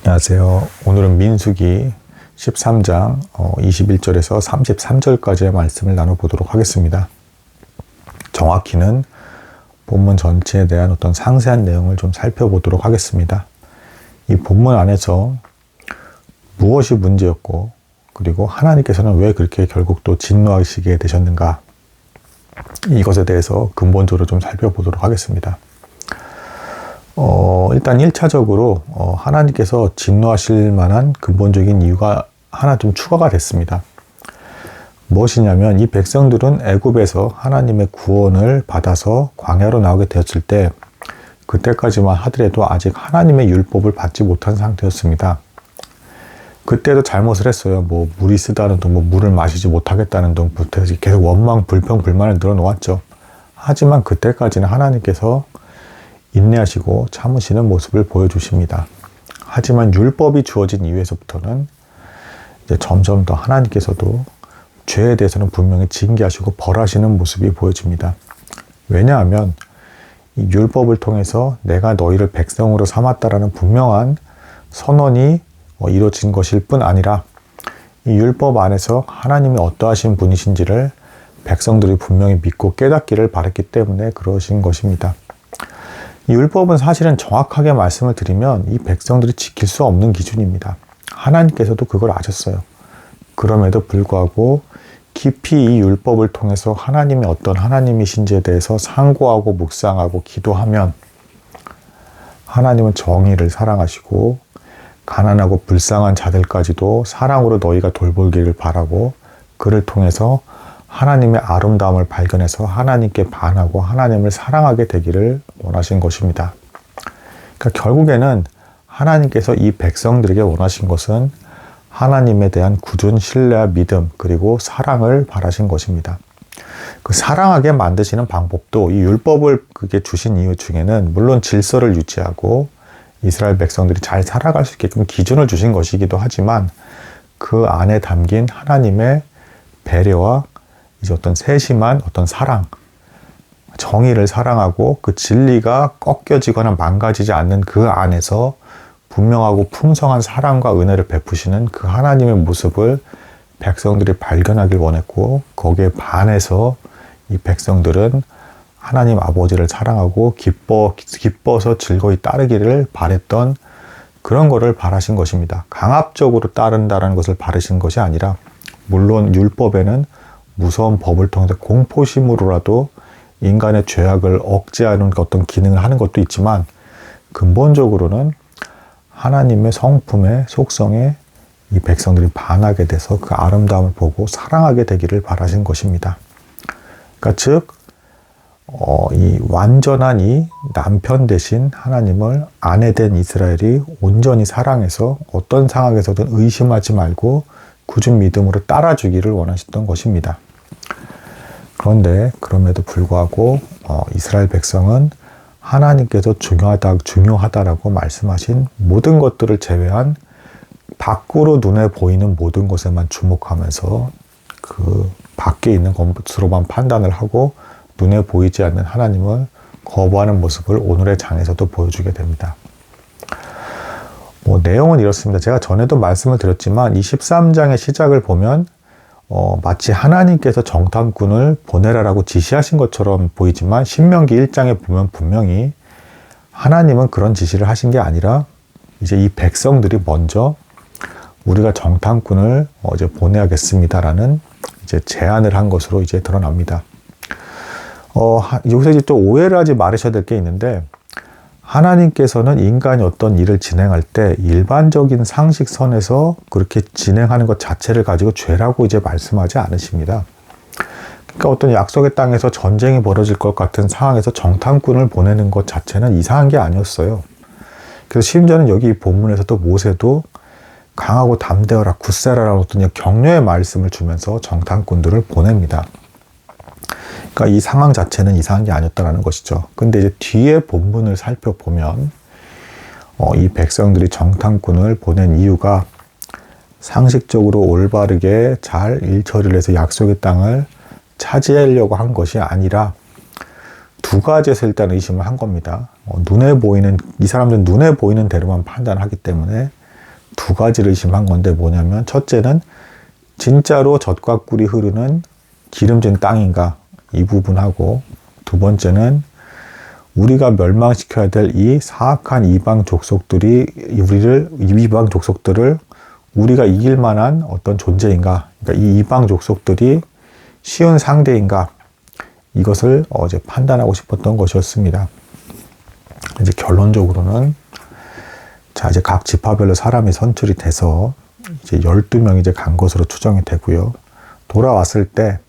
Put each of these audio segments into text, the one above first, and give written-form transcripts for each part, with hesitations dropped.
안녕하세요. 오늘은 민수기 13장 21절에서 33절까지의 말씀을 나눠보도록 하겠습니다. 정확히는 본문 전체에 대한 어떤 상세한 내용을 좀 살펴보도록 하겠습니다. 이 본문 안에서 무엇이 문제였고, 그리고 하나님께서는 왜 그렇게 결국 또 진노하시게 되셨는가, 이것에 대해서 근본적으로 좀 살펴보도록 하겠습니다. 일단 1차적으로 하나님께서 진노하실 만한 근본적인 이유가 하나 좀 추가가 됐습니다. 무엇이냐면, 이 백성들은 애굽에서 하나님의 구원을 받아서 광야로 나오게 되었을 때, 그때까지만 하더라도 아직 하나님의 율법을 받지 못한 상태였습니다. 그때도 잘못을 했어요. 물이 쓰다는 둥, 물을 마시지 못하겠다는 둥부터 계속 원망, 불평, 불만을 늘어놓았죠. 하지만 그때까지는 하나님께서 인내하시고 참으시는 모습을 보여주십니다. 하지만 율법이 주어진 이후에서부터는 이제 점점 더 하나님께서도 죄에 대해서는 분명히 징계하시고 벌하시는 모습이 보여집니다. 왜냐하면 이 율법을 통해서 내가 너희를 백성으로 삼았다라는 분명한 선언이 이루어진 것일 뿐 아니라, 이 율법 안에서 하나님이 어떠하신 분이신지를 백성들이 분명히 믿고 깨닫기를 바랐기 때문에 그러신 것입니다. 이 율법은 사실은 정확하게 말씀을 드리면 이 백성들이 지킬 수 없는 기준입니다. 하나님께서도 그걸 아셨어요. 그럼에도 불구하고 깊이 이 율법을 통해서 하나님이 어떤 하나님이신지에 대해서 상고하고 묵상하고 기도하면, 하나님은 정의를 사랑하시고 가난하고 불쌍한 자들까지도 사랑으로 너희가 돌보기를 바라고, 그를 통해서 하나님의 아름다움을 발견해서 하나님께 반하고 하나님을 사랑하게 되기를 원하신 것입니다. 그러니까 결국에는 하나님께서 이 백성들에게 원하신 것은 하나님에 대한 굳은 신뢰와 믿음, 그리고 사랑을 바라신 것입니다. 그 사랑하게 만드시는 방법도, 이 율법을 그게 주신 이유 중에는 물론 질서를 유지하고 이스라엘 백성들이 잘 살아갈 수 있게끔 기준을 주신 것이기도 하지만, 그 안에 담긴 하나님의 배려와 이제 어떤 세심한 어떤 사랑, 정의를 사랑하고 그 진리가 꺾여지거나 망가지지 않는 그 안에서 분명하고 풍성한 사랑과 은혜를 베푸시는 그 하나님의 모습을 백성들이 발견하길 원했고, 거기에 반해서 이 백성들은 하나님 아버지를 사랑하고 기뻐서 즐거이 따르기를 바랬던, 그런 거를 바라신 것입니다. 강압적으로 따른다는 것을 바라신 것이 아니라, 물론 율법에는 무서운 법을 통해서 공포심으로라도 인간의 죄악을 억제하는 어떤 기능을 하는 것도 있지만, 근본적으로는 하나님의 성품의 속성에 이 백성들이 반하게 돼서 그 아름다움을 보고 사랑하게 되기를 바라신 것입니다. 그러니까 즉, 이 완전한 이 남편 대신 하나님을 아내 된 이스라엘이 온전히 사랑해서 어떤 상황에서든 의심하지 말고 굳은 믿음으로 따라주기를 원하셨던 것입니다. 그런데 그럼에도 불구하고 이스라엘 백성은 하나님께서 중요하다라고 말씀하신 모든 것들을 제외한 밖으로 눈에 보이는 모든 것에만 주목하면서 그 밖에 있는 것으로만 판단을 하고 눈에 보이지 않는 하나님을 거부하는 모습을 오늘의 장에서도 보여주게 됩니다. 내용은 이렇습니다. 제가 전에도 말씀을 드렸지만 이 13장의 시작을 보면 마치 하나님께서 정탐꾼을 보내라라고 지시하신 것처럼 보이지만, 신명기 1장에 보면 분명히 하나님은 그런 지시를 하신 게 아니라 이제 이 백성들이 먼저 우리가 정탐꾼을 이제 보내야겠습니다라는 이제 제안을 한 것으로 이제 드러납니다. 여기서 이제 또 오해를 하지 말으셔야 될 게 있는데, 하나님께서는 인간이 어떤 일을 진행할 때 일반적인 상식선에서 그렇게 진행하는 것 자체를 가지고 죄라고 이제 말씀하지 않으십니다. 그러니까 어떤 약속의 땅에서 전쟁이 벌어질 것 같은 상황에서 정탐꾼을 보내는 것 자체는 이상한 게 아니었어요. 그래서 심지어는 여기 본문에서도 모세도 강하고 담대어라, 굳세라라는 어떤 격려의 말씀을 주면서 정탐꾼들을 보냅니다. 그러니까 이 상황 자체는 이상한 게 아니었다는 것이죠. 근데 이제 뒤에 본문을 살펴보면 이 백성들이 정탐꾼을 보낸 이유가 상식적으로 올바르게 잘 일처리를 해서 약속의 땅을 차지하려고 한 것이 아니라 두 가지에서 일단 의심을 한 겁니다. 눈에 보이는, 이 사람들은 눈에 보이는 대로만 판단하기 때문에 두 가지를 의심한 건데 뭐냐면 첫째는 진짜로 젖과 꿀이 흐르는 기름진 땅인가 이 부분하고 두 번째는 우리가 멸망시켜야 될 이 사악한 이방 족속들을 우리가 이길 만한 어떤 존재인가, 그러니까 이 이방 족속들이 쉬운 상대인가, 이것을 어제 판단하고 싶었던 것이었습니다. 이제 결론적으로는 자, 이제 각 지파별로 사람이 선출이 돼서 이제 12명이 이제 간 것으로 추정이 되고요. 돌아왔을 때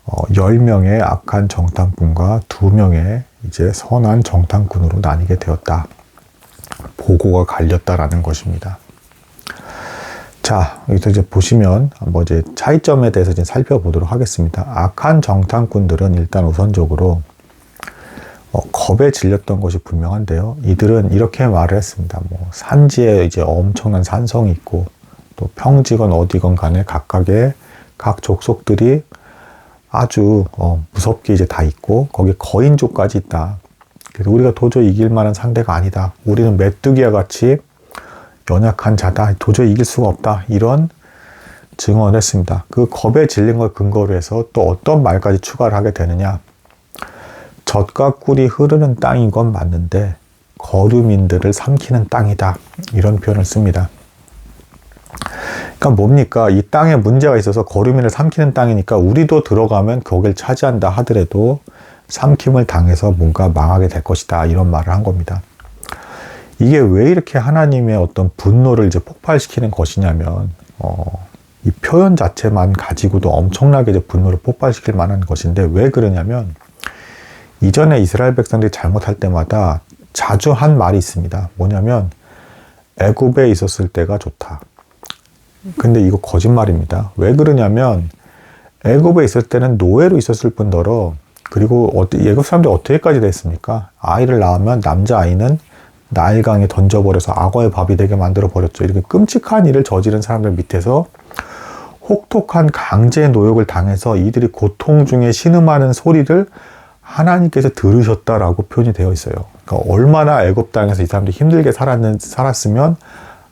10명의 악한 정탐꾼과 2명의 이제 선한 정탐꾼으로 나뉘게 되었다. 보고가 갈렸다라는 것입니다. 자, 여기서 이제 보시면 뭐 이제 차이점에 대해서 이제 살펴보도록 하겠습니다. 악한 정탐꾼들은 일단 우선적으로 겁에 질렸던 것이 분명한데요. 이들은 이렇게 말을 했습니다. 뭐 산지에 이제 엄청난 산성이 있고 또 평지건 어디건 간에 각각의 각 족속들이 아주 무섭게 이제 다 있고 거기 거인족까지 있다. 그래서 우리가 도저히 이길 만한 상대가 아니다. 우리는 메뚜기와 같이 연약한 자다. 도저히 이길 수가 없다. 이런 증언을 했습니다. 그 겁에 질린 걸 근거로 해서 또 어떤 말까지 추가를 하게 되느냐. 젖과 꿀이 흐르는 땅인 건 맞는데 거류민들을 삼키는 땅이다. 이런 표현을 씁니다. 그러니까 뭡니까? 이 땅에 문제가 있어서 거류민을 삼키는 땅이니까 우리도 들어가면 거길 차지한다 하더라도 삼킴을 당해서 뭔가 망하게 될 것이다. 이런 말을 한 겁니다. 이게 왜 이렇게 하나님의 어떤 분노를 이제 폭발시키는 것이냐면, 이 표현 자체만 가지고도 엄청나게 이제 분노를 폭발시킬 만한 것인데 왜 그러냐면, 이전에 이스라엘 백성들이 잘못할 때마다 자주 한 말이 있습니다. 뭐냐면, 애굽에 있었을 때가 좋다. 근데 이거 거짓말입니다. 왜 그러냐면, 애굽에 있을 때는 노예로 있었을 뿐더러, 그리고 애굽 사람들이 어떻게까지 됐습니까? 아이를 낳으면 남자아이는 나일강에 던져버려서 악어의 밥이 되게 만들어 버렸죠. 이렇게 끔찍한 일을 저지른 사람들 밑에서 혹독한 강제 노역을 당해서 이들이 고통 중에 신음하는 소리를 하나님께서 들으셨다라고 표현이 되어 있어요. 그러니까 얼마나 애굽 땅에서 이 사람들이 힘들게 살았으면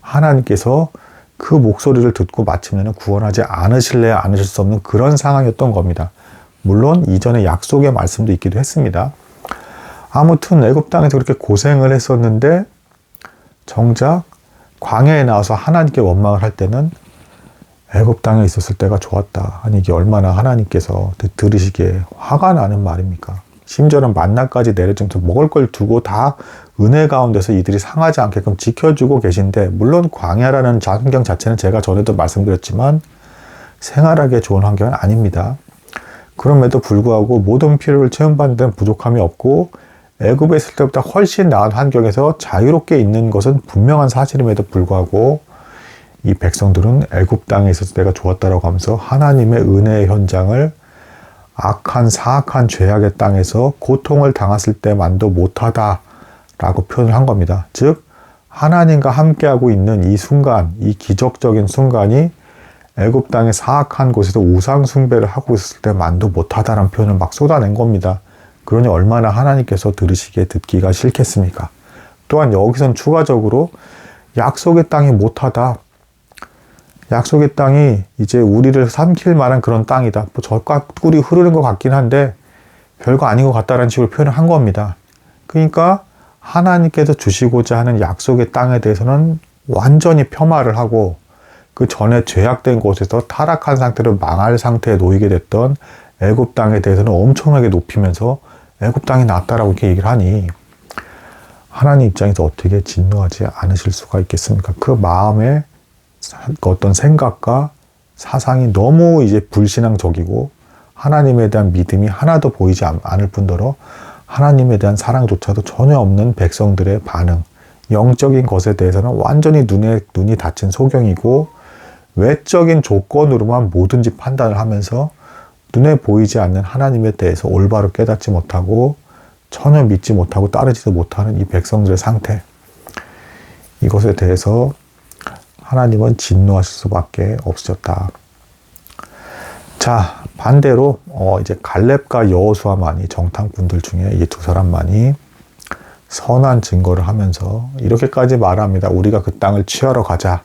하나님께서 그 목소리를 듣고 마침내는 구원하지 않으실래야 않으실 수 없는 그런 상황이었던 겁니다. 물론 이전에 약속의 말씀도 있기도 했습니다. 아무튼 애굽 땅에서 그렇게 고생을 했었는데 정작 광야에 나와서 하나님께 원망을 할 때는 애굽 땅에 있었을 때가 좋았다. 아니 이게 얼마나 하나님께서 들으시기에 화가 나는 말입니까? 심지어는 만나까지 내려주면서 먹을 걸 두고 다 은혜 가운데서 이들이 상하지 않게끔 지켜주고 계신데, 물론 광야라는 환경 자체는 제가 전에도 말씀드렸지만 생활하기에 좋은 환경은 아닙니다. 그럼에도 불구하고 모든 필요를 채움받는 데는 부족함이 없고 애굽에 있을 때보다 훨씬 나은 환경에서 자유롭게 있는 것은 분명한 사실임에도 불구하고 이 백성들은 애굽 땅에 있었을 때가 좋았다라고 하면서 하나님의 은혜의 현장을 악한 사악한 죄악의 땅에서 고통을 당했을 때만도 못하다라고 표현을 한 겁니다. 즉 하나님과 함께하고 있는 이 순간, 이 기적적인 순간이 애굽 땅의 사악한 곳에서 우상 숭배를 하고 있을 때만도 못하다라는 표현을 막 쏟아낸 겁니다. 그러니 얼마나 하나님께서 들으시기에 듣기가 싫겠습니까? 또한 여기선 추가적으로 약속의 땅이 못하다. 약속의 땅이 이제 우리를 삼킬 만한 그런 땅이다. 뭐 젖과 꿀이 흐르는 것 같긴 한데 별거 아닌 것 같다라는 식으로 표현을 한 겁니다. 그러니까 하나님께서 주시고자 하는 약속의 땅에 대해서는 완전히 폄하를 하고 그 전에 죄악된 곳에서 타락한 상태로 망할 상태에 놓이게 됐던 애굽 땅에 대해서는 엄청나게 높이면서 애굽 땅이 낫다라고 이렇게 얘기를 하니 하나님 입장에서 어떻게 진노하지 않으실 수가 있겠습니까? 그 마음의 어떤 생각과 사상이 너무 이제 불신앙적이고 하나님에 대한 믿음이 하나도 보이지 않을 뿐더러 하나님에 대한 사랑조차도 전혀 없는 백성들의 반응, 영적인 것에 대해서는 완전히 눈이 닫힌 소경이고 외적인 조건으로만 뭐든지 판단을 하면서 눈에 보이지 않는 하나님에 대해서 올바로 깨닫지 못하고 전혀 믿지 못하고 따르지도 못하는 이 백성들의 상태, 이것에 대해서 하나님은 진노하실 수밖에 없으셨다. 자, 반대로 이제 갈렙과 여호수아만이 정탐꾼들 중에 이 두 사람만이 선한 증거를 하면서 이렇게까지 말합니다. 우리가 그 땅을 취하러 가자.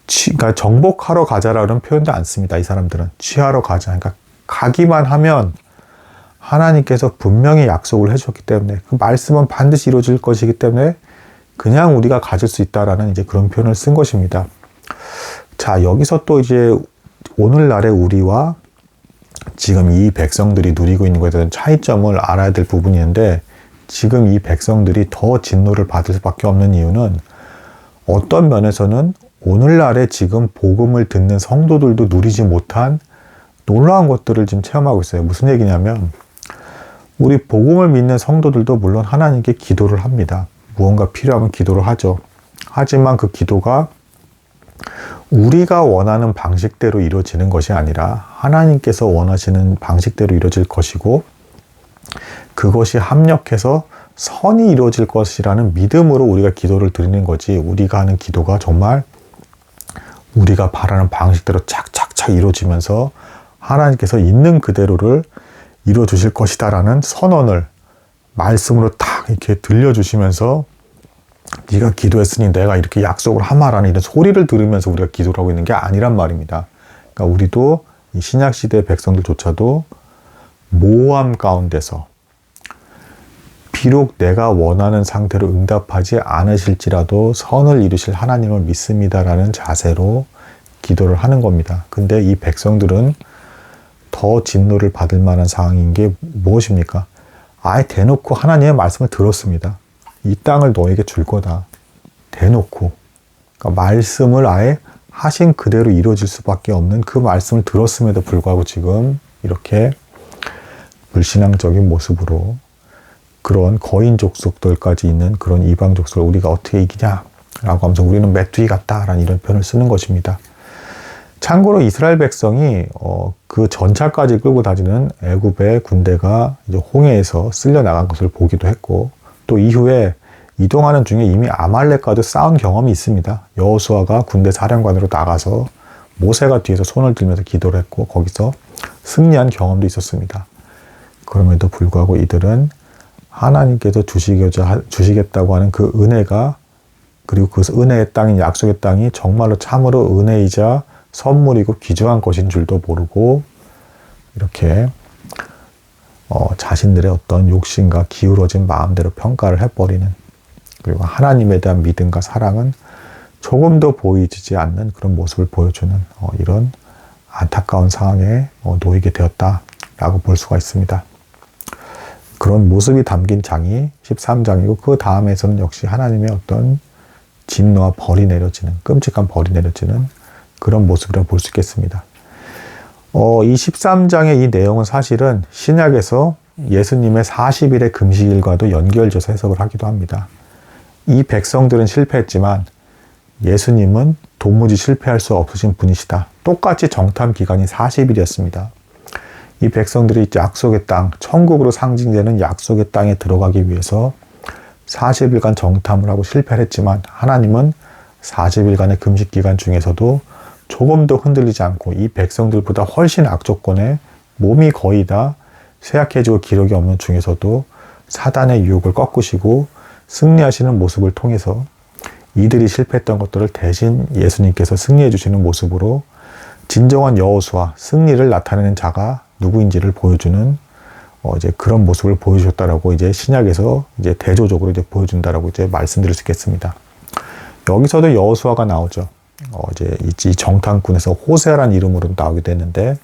그러니까 정복하러 가자라는 표현도 안 씁니다. 이 사람들은 취하러 가자. 그러니까 가기만 하면 하나님께서 분명히 약속을 해주셨기 때문에 그 말씀은 반드시 이루어질 것이기 때문에 그냥 우리가 가질 수 있다라는 이제 그런 표현을 쓴 것입니다. 자, 여기서 또 이제 오늘날의 우리와 지금 이 백성들이 누리고 있는 것에 대한 차이점을 알아야 될 부분이 있는데, 지금 이 백성들이 더 진노를 받을 수밖에 없는 이유는 어떤 면에서는 오늘날에 지금 복음을 듣는 성도들도 누리지 못한 놀라운 것들을 지금 체험하고 있어요. 무슨 얘기냐면, 우리 복음을 믿는 성도들도 물론 하나님께 기도를 합니다. 무언가 필요하면 기도를 하죠. 하지만 그 기도가 우리가 원하는 방식대로 이루어지는 것이 아니라 하나님께서 원하시는 방식대로 이루어질 것이고, 그것이 합력해서 선이 이루어질 것이라는 믿음으로 우리가 기도를 드리는 거지, 우리가 하는 기도가 정말 우리가 바라는 방식대로 착착착 이루어지면서 하나님께서 있는 그대로를 이루어 주실 것이다 라는 선언을 말씀으로 딱 이렇게 들려주시면서, 네가 기도했으니 내가 이렇게 약속을 하마라는 이런 소리를 들으면서 우리가 기도를 하고 있는 게 아니란 말입니다. 그러니까 우리도 이 신약시대 백성들조차도 모함 가운데서 비록 내가 원하는 상태로 응답하지 않으실지라도 선을 이루실 하나님을 믿습니다라는 자세로 기도를 하는 겁니다. 근데 이 백성들은 더 진노를 받을 만한 상황인 게 무엇입니까? 아예 대놓고 하나님의 말씀을 들었습니다. 이 땅을 너에게 줄 거다. 대놓고. 그러니까 말씀을 아예 하신 그대로 이루어질 수밖에 없는 그 말씀을 들었음에도 불구하고 지금 이렇게 불신앙적인 모습으로 그런 거인 족속들까지 있는 그런 이방 족속을 우리가 어떻게 이기냐 라고 하면서 우리는 메뚜기 같다라는 이런 표현을 쓰는 것입니다. 참고로 이스라엘 백성이 그 전차까지 끌고 다니는 애굽의 군대가 이제 홍해에서 쓸려 나간 것을 보기도 했고, 또 이후에 이동하는 중에 이미 아말렉과도 싸운 경험이 있습니다. 여호수아가 군대 사령관으로 나가서 모세가 뒤에서 손을 들면서 기도를 했고 거기서 승리한 경험도 있었습니다. 그럼에도 불구하고 이들은 하나님께서 주시겠다고 하는 그 은혜가, 그리고 그 은혜의 땅인 약속의 땅이 정말로 참으로 은혜이자 선물이고 귀중한 것인 줄도 모르고 이렇게 자신들의 어떤 욕심과 기울어진 마음대로 평가를 해버리는, 그리고 하나님에 대한 믿음과 사랑은 조금도 보이지 않는 그런 모습을 보여주는 이런 안타까운 상황에 놓이게 되었다라고 볼 수가 있습니다. 그런 모습이 담긴 장이 13장이고 그 다음에서는 역시 하나님의 어떤 진노와 벌이 내려지는, 끔찍한 벌이 내려지는 그런 모습이라고 볼 수 있겠습니다. 이 13장의 이 내용은 사실은 신약에서 예수님의 40일의 금식일과도 연결져서 해석을 하기도 합니다. 이 백성들은 실패했지만 예수님은 도무지 실패할 수 없으신 분이시다. 똑같이 정탐 기간이 40일이었습니다. 이 백성들이 약속의 땅, 천국으로 상징되는 약속의 땅에 들어가기 위해서 40일간 정탐을 하고 실패를 했지만 하나님은 40일간의 금식 기간 중에서도 조금도 흔들리지 않고 이 백성들보다 훨씬 악조건에 몸이 거의 다 쇠약해지고 기력이 없는 중에서도 사단의 유혹을 꺾으시고 승리하시는 모습을 통해서 이들이 실패했던 것들을 대신 예수님께서 승리해 주시는 모습으로 진정한 여호수아, 승리를 나타내는 자가 누구인지를 보여주는 이제 그런 모습을 보여주셨다라고 이제 신약에서 이제 대조적으로 이제 보여준다라고 이제 말씀드릴 수 있겠습니다. 여기서도 여호수아가 나오죠. 이제 이 정탐꾼에서 호세아라는 이름으로 나오게 됐는데,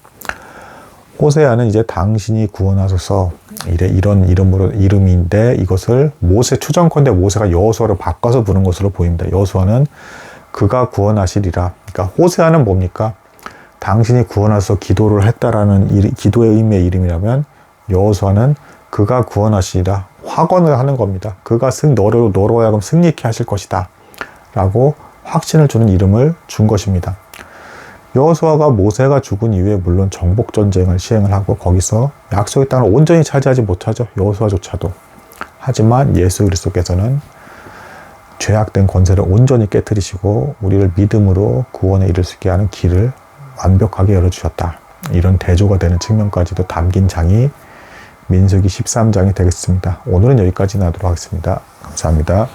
호세아는 이제 당신이 구원하소서 이런 이름인데 이것을 모세 추정컨대 모세가 여호수아로 바꿔서 부른 것으로 보입니다. 여호수아는 그가 구원하시리라. 그러니까 호세아는 뭡니까? 당신이 구원하소서 기도를 했다라는 기도의 의미의 이름이라면, 여호수아는 그가 구원하시리라 확언을 하는 겁니다. 그가 너로 하여금 승리케 하실 것이다 라고 확신을 주는 이름을 준 것입니다. 여호수아가 모세가 죽은 이후에 물론 정복 전쟁을 시행을 하고 거기서 약속의 땅을 온전히 차지하지 못하죠. 여호수아조차도. 하지만 예수 그리스도께서는 죄악된 권세를 온전히 깨뜨리시고 우리를 믿음으로 구원에 이를 수 있게 하는 길을 완벽하게 열어주셨다. 이런 대조가 되는 측면까지도 담긴 장이 민수기 13장이 되겠습니다. 오늘은 여기까지 하도록 하겠습니다. 감사합니다.